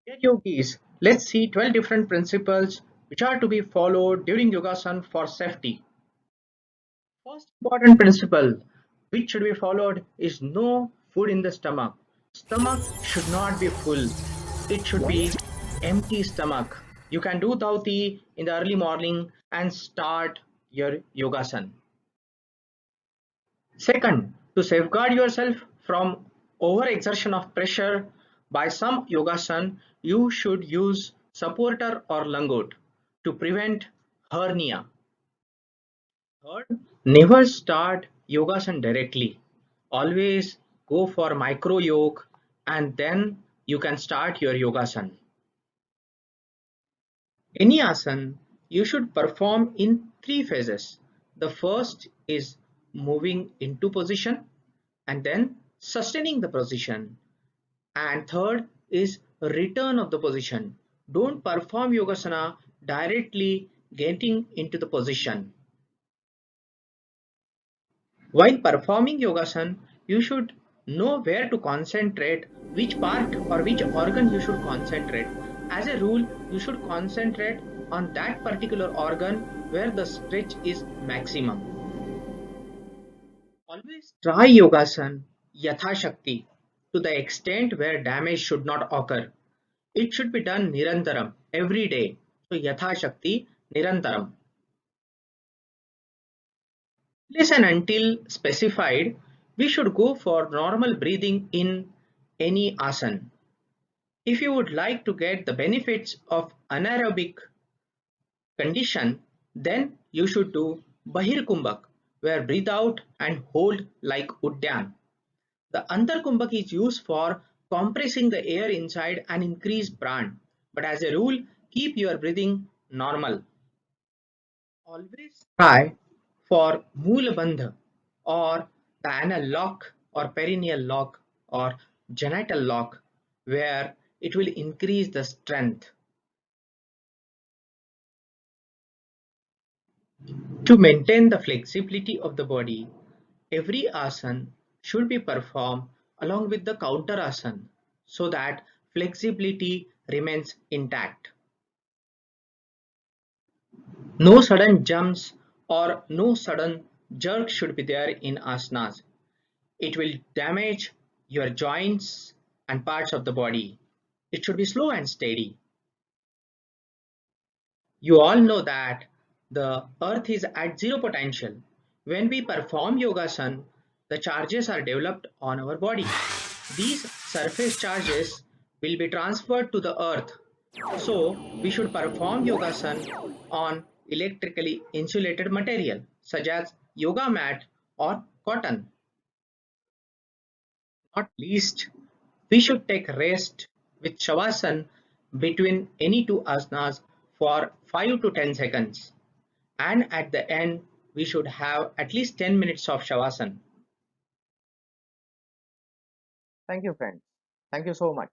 Dear yogis, let's see 12 different principles which are to be followed during Yogasan for safety. First important principle which should be followed is no food in the stomach. Stomach should not be full. It should be empty stomach. You can do dhauti in the early morning and start your Yogasan. Second, to safeguard yourself from overexertion of pressure by some yogasan, you should use supporter or langot to prevent hernia. Third, never start yogasan directly. Always go for micro yoga and then you can start your yogasan. Any asana you should perform in three phases. The first is moving into position and then sustaining the position. And third is return of the position. Don't perform Yogasana directly getting into the position. While performing Yogasana, you should know where to concentrate, which part or which organ you should concentrate. As a rule, you should concentrate on that particular organ where the stretch is maximum. Always try Yogasan Yatha Shakti to the extent where damage should not occur. It should be done Nirantaram every day. So Yatha Shakti Nirantaram. Unless and until specified, we should go for normal breathing in any asana. If you would like to get the benefits of anaerobic condition, then you should do Bahir Kumbhak, where breathe out and hold like Udyan. The Antar Kumbhak is used for compressing the air inside and increase pran. But as a rule, keep your breathing normal. Always try for Moolbandh or the anal lock or perineal lock or genital lock where it will increase the strength. To maintain the flexibility of the body, every asana should be performed along with the counter asana so that flexibility remains intact. No sudden jumps or no sudden jerk should be there in asanas. It will damage your joints and parts of the body. It should be slow and steady. You all know that the earth is at zero potential. When we perform yogasan, the charges are developed on our body. These surface charges will be transferred to the earth. So we should perform yogasan on electrically insulated material such as yoga mat or cotton. Not least, we should take rest with shavasana between any two asanas for 5 to 10 seconds. And at the end, we should have at least 10 minutes of shavasana. Thank you, friends. Thank you so much.